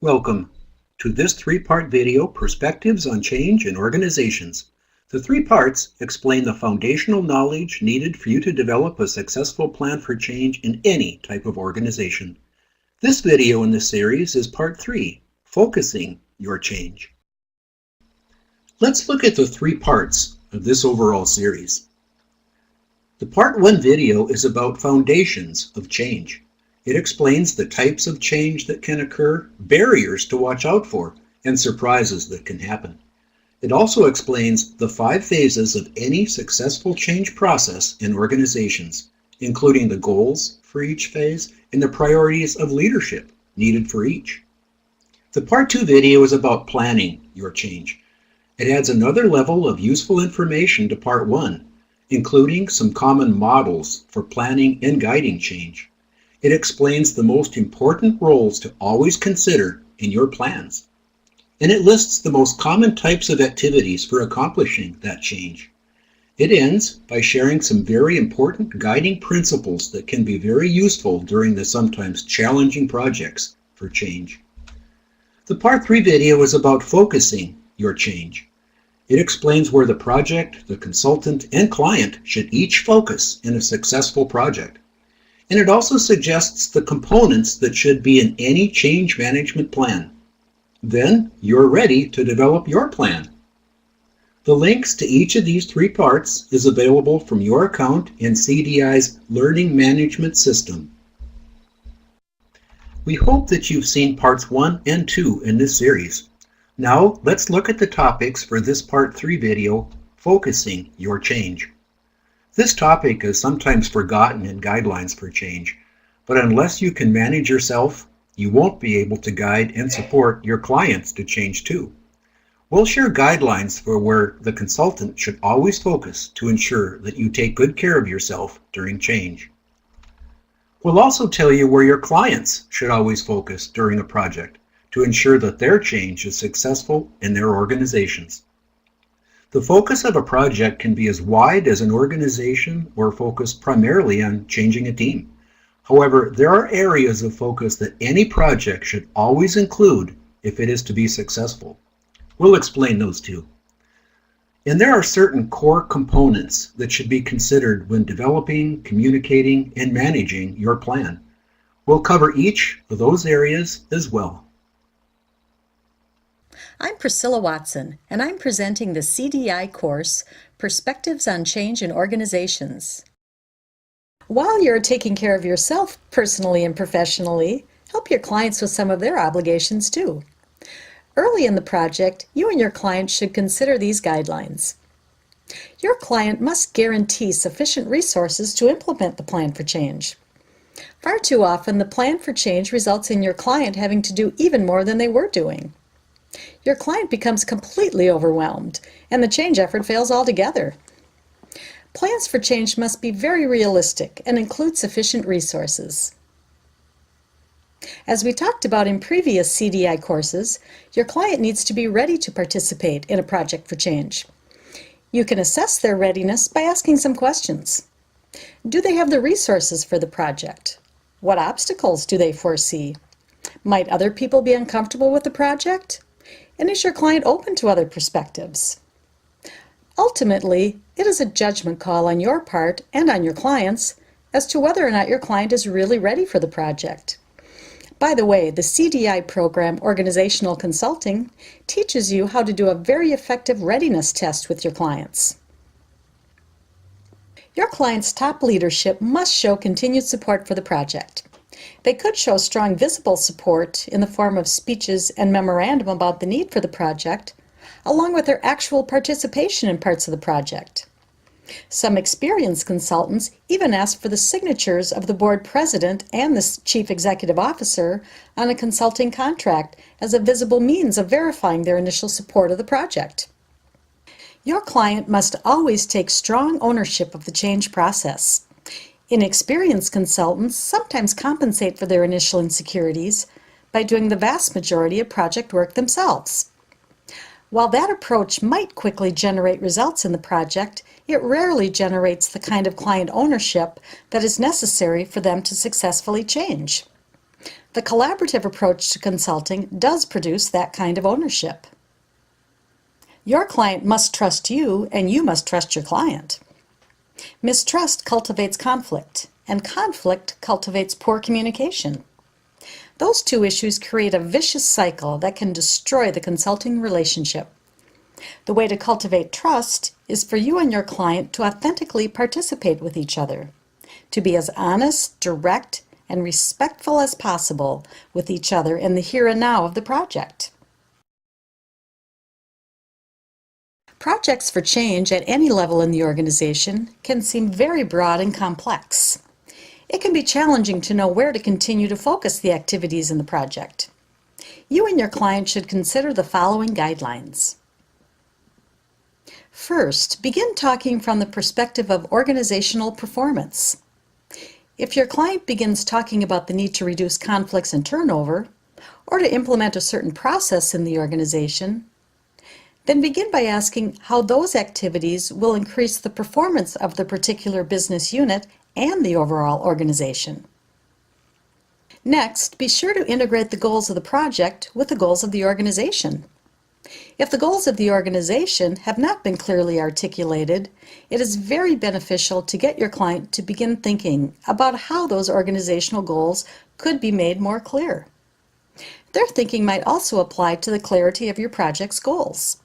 Welcome to this three-part video, Perspectives on Change in Organizations. The three parts explain the foundational knowledge needed for you to develop a successful plan for change in any type of organization. This video in this series is part 3, Focusing Your Change. Let's look at the three parts of this overall series. The part 1 video is about foundations of change. It explains the types of change that can occur, barriers to watch out for, and surprises that can happen. It also explains the 5 phases of any successful change process in organizations, including the goals for each phase and the priorities of leadership needed for each. The part 2 video is about planning your change. It adds another level of useful information to part 1, including some common models for planning and guiding change. It explains the most important roles to always consider in your plans. And it lists the most common types of activities for accomplishing that change. It ends by sharing some very important guiding principles that can be very useful during the sometimes challenging projects for change. The part 3 video is about focusing your change. It explains where the project, the consultant, and client should each focus in a successful project. And it also suggests the components that should be in any change management plan. Then you're ready to develop your plan. The links to each of these three parts is available from your account in CDI's Learning Management System. We hope that you've seen parts 1 and 2 in this series. Now let's look at the topics for this part 3 video, Focusing Your Change. This topic is sometimes forgotten in guidelines for change, but unless you can manage yourself, you won't be able to guide and support your clients to change too. We'll share guidelines for where the consultant should always focus to ensure that you take good care of yourself during change. We'll also tell you where your clients should always focus during a project to ensure that their change is successful in their organizations. The focus of a project can be as wide as an organization or focused primarily on changing a team. However, there are areas of focus that any project should always include if it is to be successful. We'll explain those too. And there are certain core components that should be considered when developing, communicating, and managing your plan. We'll cover each of those areas as well. I'm Priscilla Watson, and I'm presenting the CDI course, Perspectives on Change in Organizations. While you're taking care of yourself personally and professionally, help your clients with some of their obligations too. Early in the project, you and your client should consider these guidelines. Your client must guarantee sufficient resources to implement the plan for change. Far too often, the plan for change results in your client having to do even more than they were doing. Your client becomes completely overwhelmed, and the change effort fails altogether. Plans for change must be very realistic and include sufficient resources. As we talked about in previous CDI courses, your client needs to be ready to participate in a project for change. You can assess their readiness by asking some questions. Do they have the resources for the project? What obstacles do they foresee? Might other people be uncomfortable with the project? And is your client open to other perspectives? Ultimately, it is a judgment call on your part and on your client's as to whether or not your client is really ready for the project. By the way, the CDI program, Organizational Consulting, teaches you how to do a very effective readiness test with your clients. Your client's top leadership must show continued support for the project. They could show strong visible support in the form of speeches and memorandum about the need for the project, along with their actual participation in parts of the project. Some experienced consultants even ask for the signatures of the board president and the chief executive officer on a consulting contract as a visible means of verifying their initial support of the project. Your client must always take strong ownership of the change process. Inexperienced consultants sometimes compensate for their initial insecurities by doing the vast majority of project work themselves. While that approach might quickly generate results in the project, it rarely generates the kind of client ownership that is necessary for them to successfully change. The collaborative approach to consulting does produce that kind of ownership. Your client must trust you, and you must trust your client. Mistrust cultivates conflict, and conflict cultivates poor communication. Those two issues create a vicious cycle that can destroy the consulting relationship. The way to cultivate trust is for you and your client to authentically participate with each other, to be as honest, direct, and respectful as possible with each other in the here and now of the project. Projects for change at any level in the organization can seem very broad and complex. It can be challenging to know where to continue to focus the activities in the project. You and your client should consider the following guidelines. First, begin talking from the perspective of organizational performance. If your client begins talking about the need to reduce conflicts and turnover, or to implement a certain process in the organization, then begin by asking how those activities will increase the performance of the particular business unit and the overall organization. Next, be sure to integrate the goals of the project with the goals of the organization. If the goals of the organization have not been clearly articulated, it is very beneficial to get your client to begin thinking about how those organizational goals could be made more clear. Their thinking might also apply to the clarity of your project's goals.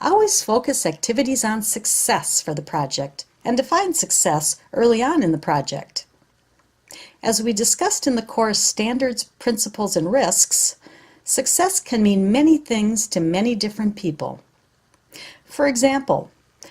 Always focus activities on success for the project and define success early on in the project. As we discussed in the course Standards, Principles, and Risks, success can mean many things to many different people. For example,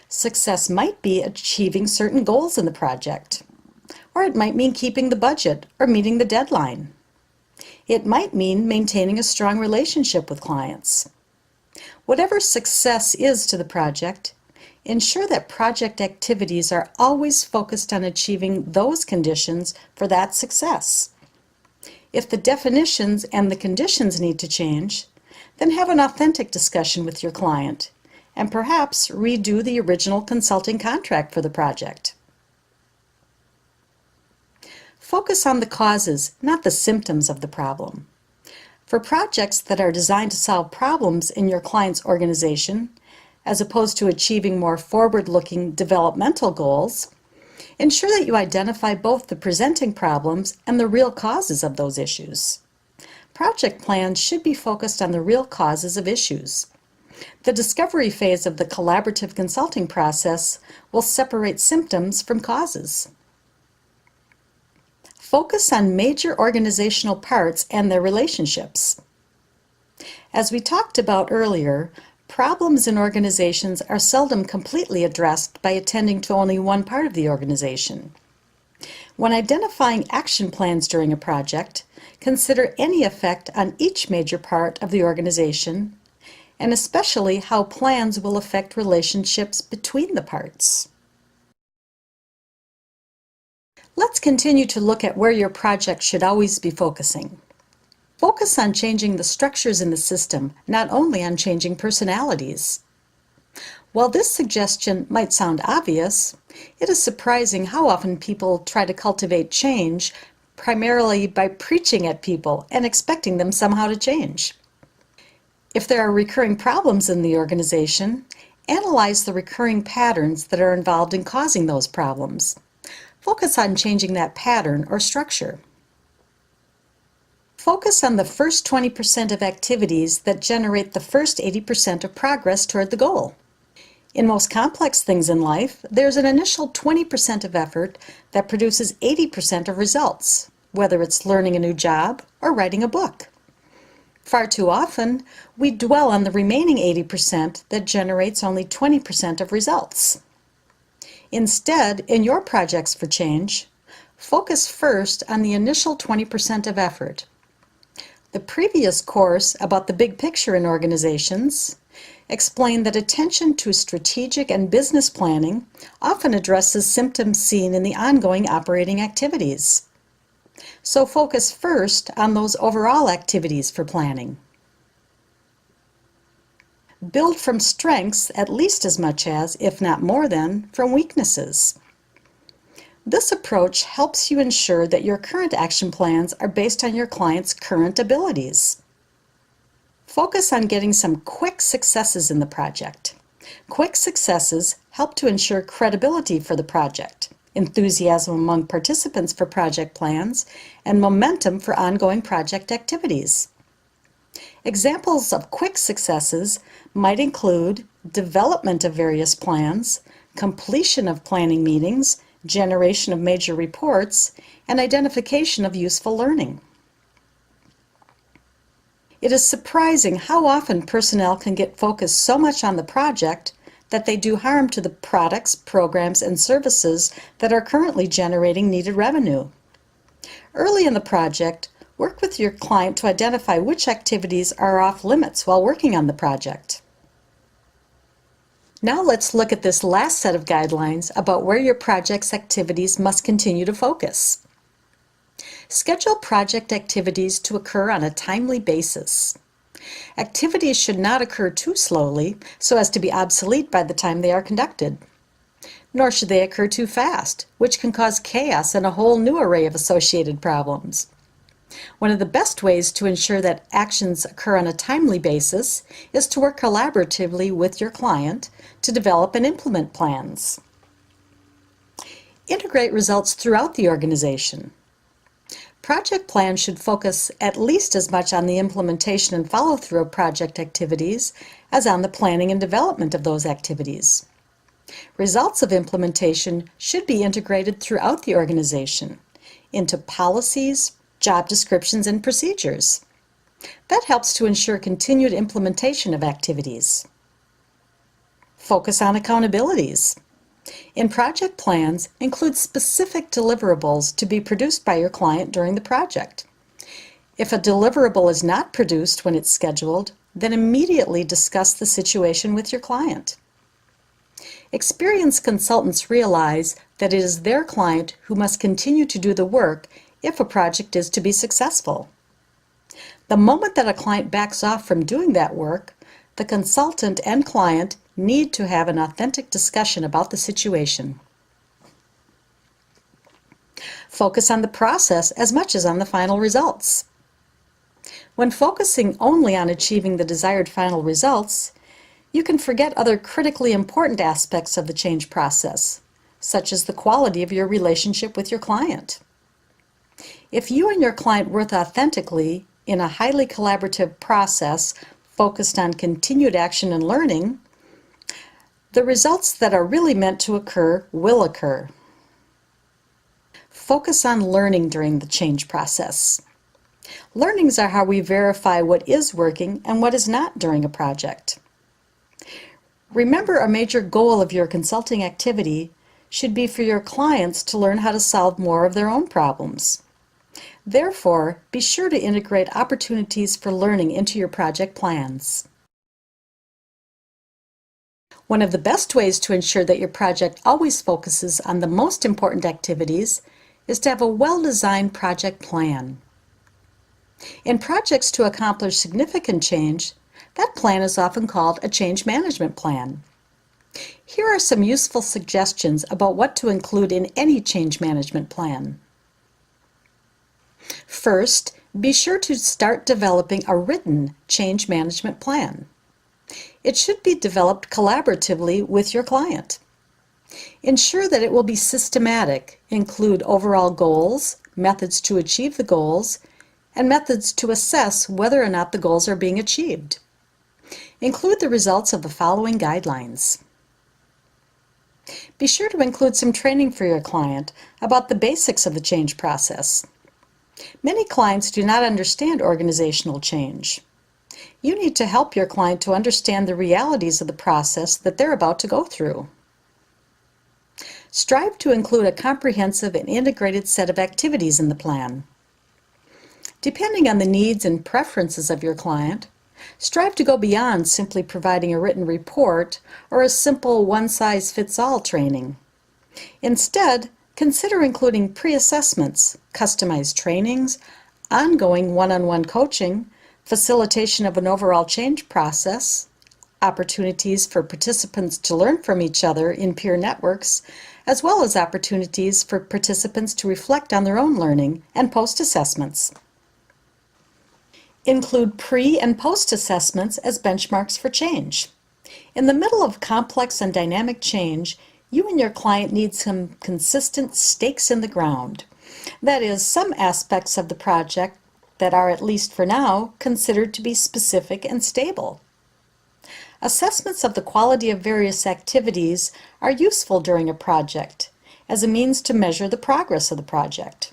success might be achieving certain goals in the project, or it might mean keeping the budget or meeting the deadline. It might mean maintaining a strong relationship with clients. Whatever success is to the project, ensure that project activities are always focused on achieving those conditions for that success. If the definitions and the conditions need to change, then have an authentic discussion with your client and perhaps redo the original consulting contract for the project. Focus on the causes, not the symptoms of the problem. For projects that are designed to solve problems in your client's organization, as opposed to achieving more forward-looking developmental goals, ensure that you identify both the presenting problems and the real causes of those issues. Project plans should be focused on the real causes of issues. The discovery phase of the collaborative consulting process will separate symptoms from causes. Focus on major organizational parts and their relationships. As we talked about earlier, problems in organizations are seldom completely addressed by attending to only one part of the organization. When identifying action plans during a project, consider any effect on each major part of the organization, and especially how plans will affect relationships between the parts. Let's continue to look at where your project should always be focusing. Focus on changing the structures in the system, not only on changing personalities. While this suggestion might sound obvious, it is surprising how often people try to cultivate change primarily by preaching at people and expecting them somehow to change. If there are recurring problems in the organization, analyze the recurring patterns that are involved in causing those problems. Focus on changing that pattern or structure. Focus on the first 20% of activities that generate the first 80% of progress toward the goal. In most complex things in life, there's an initial 20% of effort that produces 80% of results, whether it's learning a new job or writing a book. Far too often, we dwell on the remaining 80% that generates only 20% of results. Instead, in your projects for change, focus first on the initial 20% of effort. The previous course about the big picture in organizations explained that attention to strategic and business planning often addresses symptoms seen in the ongoing operating activities. So focus first on those overall activities for planning. Build from strengths at least as much as, if not more than, from weaknesses. This approach helps you ensure that your current action plans are based on your client's current abilities. Focus on getting some quick successes in the project. Quick successes help to ensure credibility for the project, enthusiasm among participants for project plans, and momentum for ongoing project activities. Examples of quick successes might include development of various plans, completion of planning meetings, generation of major reports, and identification of useful learning. It is surprising how often personnel can get focused so much on the project that they do harm to the products, programs, and services that are currently generating needed revenue. Early in the project, work with your client to identify which activities are off limits while working on the project. Now let's look at this last set of guidelines about where your project's activities must continue to focus. Schedule project activities to occur on a timely basis. Activities should not occur too slowly so as to be obsolete by the time they are conducted. Nor should they occur too fast, which can cause chaos and a whole new array of associated problems. One of the best ways to ensure that actions occur on a timely basis is to work collaboratively with your client to develop and implement plans. Integrate results throughout the organization. Project plans should focus at least as much on the implementation and follow-through of project activities as on the planning and development of those activities. Results of implementation should be integrated throughout the organization into policies, job descriptions, and procedures. That helps to ensure continued implementation of activities. Focus on accountabilities. In project plans, include specific deliverables to be produced by your client during the project. If a deliverable is not produced when it's scheduled, then immediately discuss the situation with your client. Experienced consultants realize that it is their client who must continue to do the work if a project is to be successful. The moment that a client backs off from doing that work, the consultant and client need to have an authentic discussion about the situation. Focus on the process as much as on the final results. When focusing only on achieving the desired final results, you can forget other critically important aspects of the change process, such as the quality of your relationship with your client. If you and your client work authentically in a highly collaborative process focused on continued action and learning, the results that are really meant to occur will occur. Focus on learning during the change process. Learnings are how we verify what is working and what is not during a project. Remember, a major goal of your consulting activity should be for your clients to learn how to solve more of their own problems. Therefore, be sure to integrate opportunities for learning into your project plans. One of the best ways to ensure that your project always focuses on the most important activities is to have a well-designed project plan. In projects to accomplish significant change, that plan is often called a change management plan. Here are some useful suggestions about what to include in any change management plan. First, be sure to start developing a written change management plan. It should be developed collaboratively with your client. Ensure that it will be systematic, include overall goals, methods to achieve the goals, and methods to assess whether or not the goals are being achieved. Include the results of the following guidelines. Be sure to include some training for your client about the basics of the change process. Many clients do not understand organizational change. You need to help your client to understand the realities of the process that they're about to go through. Strive to include a comprehensive and integrated set of activities in the plan. Depending on the needs and preferences of your client, strive to go beyond simply providing a written report or a simple one-size-fits-all training. Instead, consider including pre-assessments, customized trainings, ongoing one-on-one coaching, facilitation of an overall change process, opportunities for participants to learn from each other in peer networks, as well as opportunities for participants to reflect on their own learning and post-assessments. Include pre- and post-assessments as benchmarks for change. In the middle of complex and dynamic change, you and your client need some consistent stakes in the ground. That is, some aspects of the project that are, at least for now, considered to be specific and stable. Assessments of the quality of various activities are useful during a project as a means to measure the progress of the project.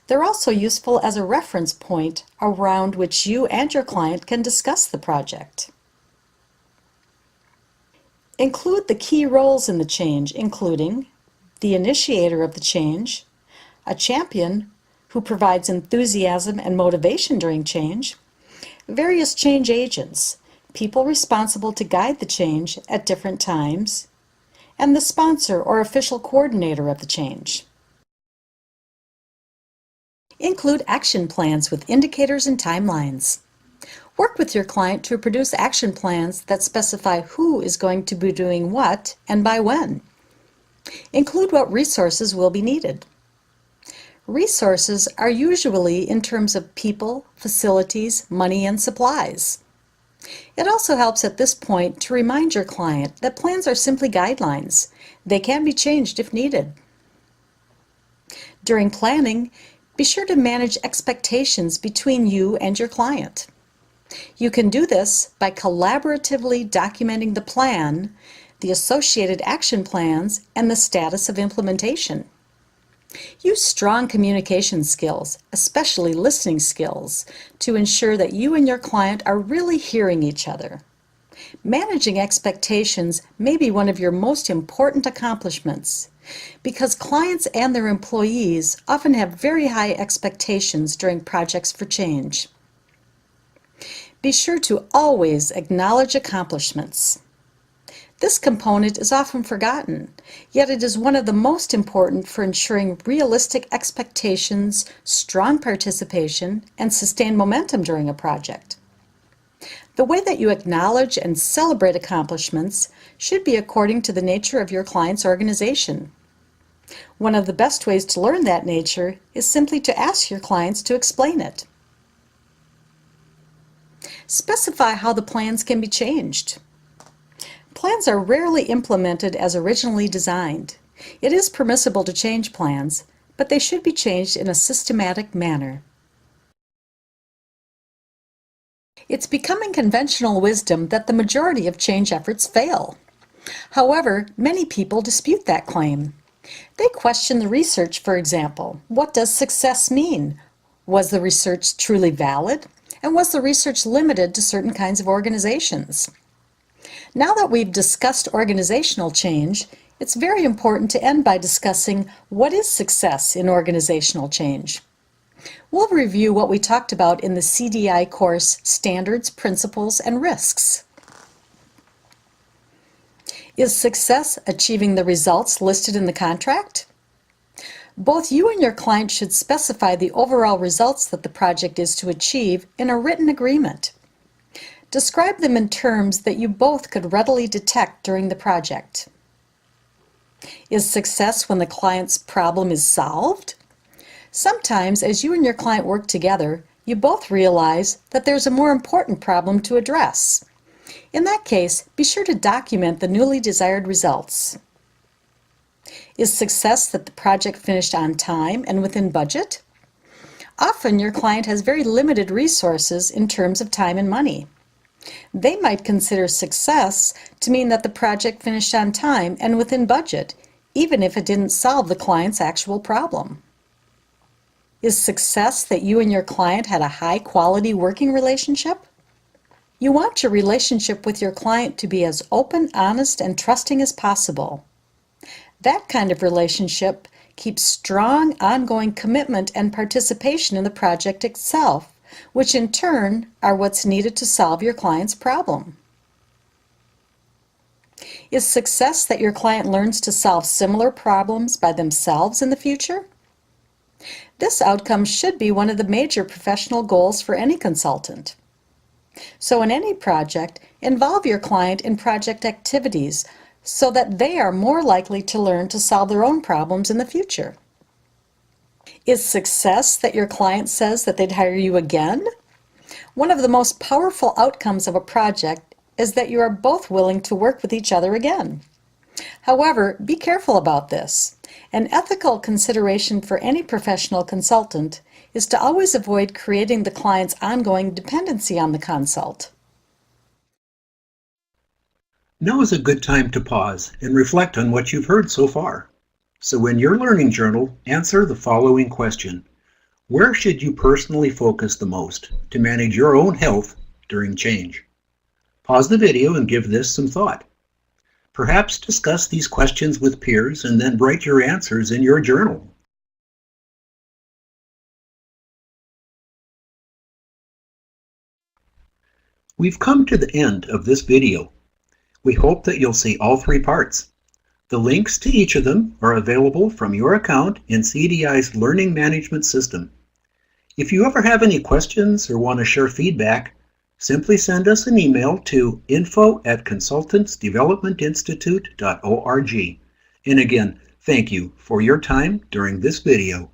They're also useful as a reference point around which you and your client can discuss the project. Include the key roles in the change, including the initiator of the change, a champion who provides enthusiasm and motivation during change, various change agents, people responsible to guide the change at different times, and the sponsor or official coordinator of the change. Include action plans with indicators and timelines. Work with your client to produce action plans that specify who is going to be doing what and by when. Include what resources will be needed. Resources are usually in terms of people, facilities, money, and supplies. It also helps at this point to remind your client that plans are simply guidelines. They can be changed if needed. During planning, be sure to manage expectations between you and your client. You can do this by collaboratively documenting the plan, the associated action plans, and the status of implementation. Use strong communication skills, especially listening skills, to ensure that you and your client are really hearing each other. Managing expectations may be one of your most important accomplishments because clients and their employees often have very high expectations during projects for change. Be sure to always acknowledge accomplishments. This component is often forgotten, yet it is one of the most important for ensuring realistic expectations, strong participation, and sustained momentum during a project. The way that you acknowledge and celebrate accomplishments should be according to the nature of your client's organization. One of the best ways to learn that nature is simply to ask your clients to explain it. Specify how the plans can be changed. Plans are rarely implemented as originally designed. It is permissible to change plans, but they should be changed in a systematic manner. It's becoming conventional wisdom that the majority of change efforts fail. However, many people dispute that claim. They question the research, for example. What does success mean? Was the research truly valid? And was the research limited to certain kinds of organizations? Now that we've discussed organizational change, it's very important to end by discussing what is success in organizational change. We'll review what we talked about in the CDI course, Standards, Principles, and Risks. Is success achieving the results listed in the contract? Both you and your client should specify the overall results that the project is to achieve in a written agreement. Describe them in terms that you both could readily detect during the project. Is success when the client's problem is solved? Sometimes, as you and your client work together, you both realize that there's a more important problem to address. In that case, be sure to document the newly desired results. Is success that the project finished on time and within budget? Often, your client has very limited resources in terms of time and money. They might consider success to mean that the project finished on time and within budget, even if it didn't solve the client's actual problem. Is success that you and your client had a high-quality working relationship? You want your relationship with your client to be as open, honest, and trusting as possible. That kind of relationship keeps strong, ongoing commitment and participation in the project itself, which in turn are what's needed to solve your client's problem. Is success that your client learns to solve similar problems by themselves in the future? This outcome should be one of the major professional goals for any consultant. So in any project, involve your client in project activities so that they are more likely to learn to solve their own problems in the future? Is success that your client says that they'd hire you again? One of the most powerful outcomes of a project is that you are both willing to work with each other again. However, be careful about this. An ethical consideration for any professional consultant is to always avoid creating the client's ongoing dependency on the consult. Now is a good time to pause and reflect on what you've heard so far. So in your learning journal, answer the following question. Where should you personally focus the most to manage your own health during change? Pause the video and give this some thought. Perhaps discuss these questions with peers and then write your answers in your journal. We've come to the end of this video. We hope that you'll see all three parts. The links to each of them are available from your account in CDI's Learning Management System. If you ever have any questions or want to share feedback, simply send us an email to info@consultantsdevelopmentinstitute.org. And again, thank you for your time during this video.